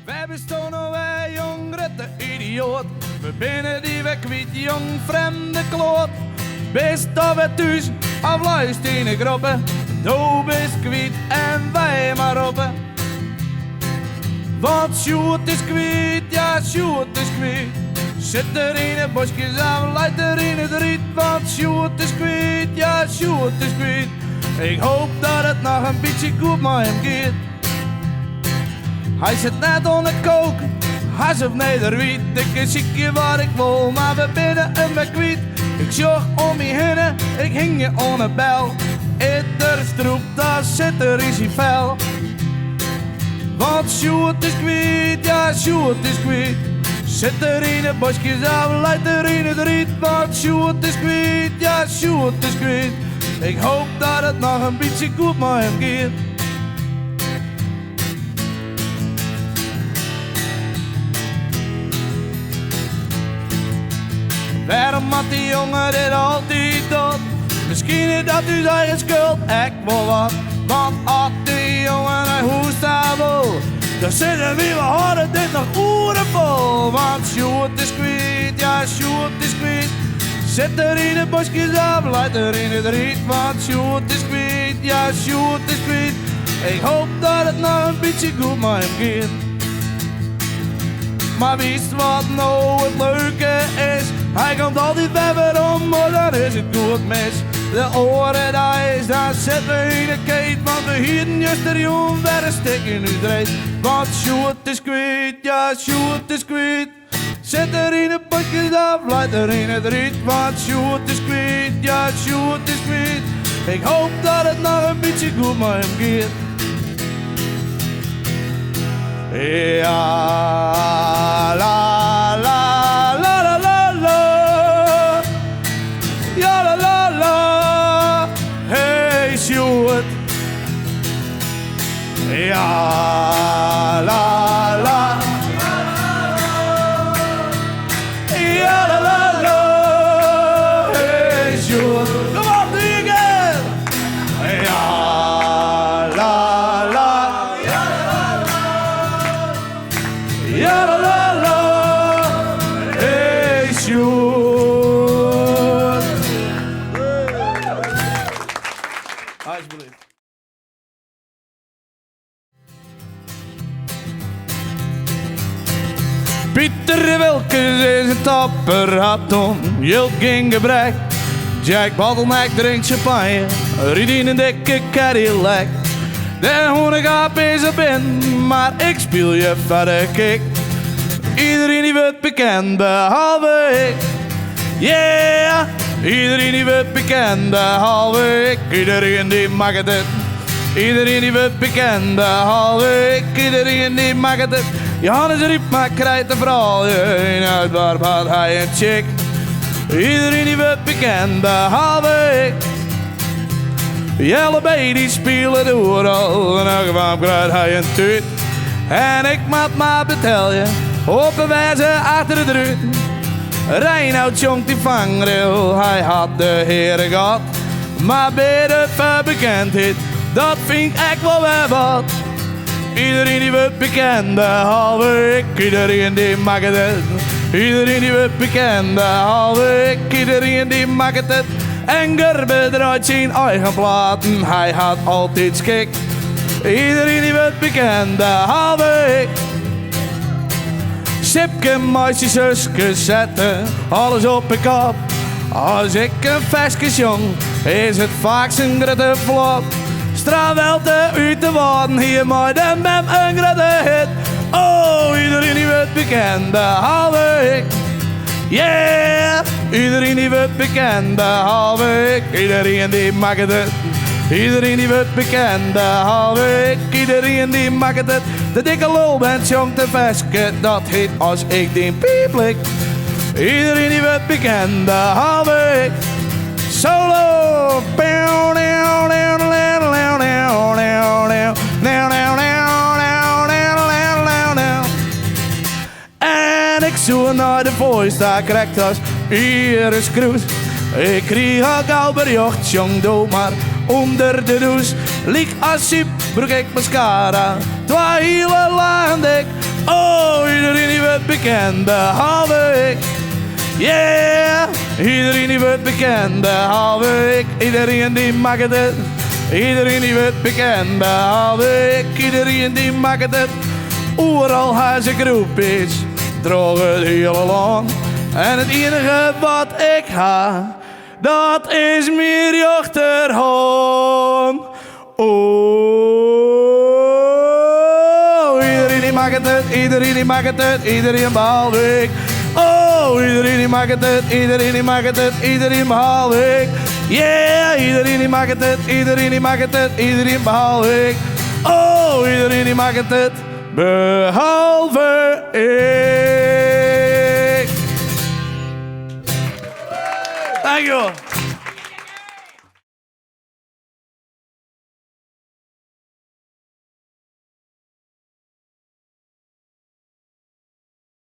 Wij bestonen wij jongeren te idioot. We binnen die we kwijt, jong vreemde kloot. Best dat we thuis afluist in de groepen. Doe best kwijt en wij maar op. Want Sjoerd is kwijt, ja Sjoerd is kwijt. Zit er in het bosjes af, leidt er in het riet. Want Sjoerd is kwijt, ja Sjoerd is kwijt. Ik hoop dat het nog een beetje goed met hem gaat. Hij zit net onder koken, hij zegt nederwiet. Ik zie je wat ik wil, maar we binnen hem kwijt. Ik zorg om je heen, ik hing je onder bel. Ieder stroep, daar zit er is hij fel. Want Sjoerd is kwijt, ja Sjoerd is kwijt. Zit er in het bosjes af, leidt er in het riet. Want Sjoerd is kwijt, ja Sjoerd is kwijt. Ik hoop dat het nog een beetje goed met hem gaat. Waarom had die jongen dit altijd doet? Misschien is dat uw eigen schuld, ik wil wat. Want als die jongen een hoest wil, dan zitten we hadden dit nog uren vol. Want Sjoerd is kwijt, ja Sjoerd is kwijt. Zit er in het bosjes af, leidt er in het riet. Want Sjoerd is kwijt, ja Sjoerd is kwijt. Ik hoop dat het nog een beetje goed met hem gaat. Maar wist wat nou het leuke is? Hij komt altijd bij waarom, maar dan is het goed mis. De oren daar is, daar zitten we in de keet. Want we hielden juist er jong bij een stik in uw dreef. Want Sjoerd is kwijt, ja Sjoerd is kwijt. Zit er in het potje af, leidt er in het riet. Want Sjoerd is kwijt, ja Sjoerd is kwijt. Ik hoop dat het nog een beetje goed met hem gaat. Ja, la la la la la la. Ja la la la. Hey Sjoerd. Ja la la. Ja la la la. Hey Sjoerd. Kom op, doe je again. Ja la la. Ja la la la, hey Sjoerd. Alsjeblieft. Pieter Wilkes is een tapper Hatton, Jilt ging gebrek. Jack Bottleneck drinkt champagne, riet in een dikke Cadillac. De honingap is er binnen, maar ik speel je verder kick. Iedereen die wordt bekend, behalve ik. Yeah, iedereen die wordt bekend, behalve ik. Iedereen die mag het. Iedereen die wordt bekend, behalve ik. Iedereen die mag het. Johannes riep, maar krijgt de vrouw. In uitwarp had hij een chick. Iedereen die wordt bekend, behalve ik. Jelle die spelen door al. En elke van krijgt hij een tuut. En ik moet maar betalen. Op een wijze achter de druut. Reinoud jongt die vangrail. Hij had de heren gehad. Maar bij de bekendheid, dat vind ik wel weer wat. Iedereen die wordt bekend, behalve ik. Iedereen die mag het. Iedereen die wordt bekend, behalve ik. Iedereen die mag het. En Gerbe draait zijn eigen platen, hij had altijd schik. Iedereen die wordt bekend, behalve ik. Sipke, meisje, zuske, zetten alles op de kop. Als ik een vestjes jong, is het vaak zijn grote flop. Strawelte uit te worden, hier maar de mem een grote hit. Oh, iedereen die wordt bekend, behalve ik. Yeah, iedereen die wordt bekend, behalve ik. Iedereen die mag het. Iedereen die wordt bekend, behalve ik. Iedereen die mag het. De dikke lul bent jong te vesken, dat heet als ik die pieplik. Iedereen die wordt bekend, behalve ik. Solo. En ik zoek naar de voice, daar krijgt als Iris Kroes. Ik kreeg ook al bericht, jong doe maar onder de douche. Liek als siep, broek ik mascara. Twee hele lagen dik, Oh, iedereen die wordt bekend, behalve ik. Yeah, iedereen die wordt bekend, behalve ik. Iedereen die maakt het. Iedereen die wordt bekend, behalve ik. Iedereen die maakt het. Overal huis ik roep is, droog het hele land. En het enige wat ik ha, dat is meer jochterhond. Oh, iedereen die maakt het, iedereen die maakt het, iedereen behalve ik. Oh, iedereen die maakt het, iedereen die maakt het, iedereen behalve ik. Yeah, iedereen die maakt het, iedereen die maakt het, iedereen behalve ik. Oh, iedereen die maakt het, behalve ik. Dank je wel.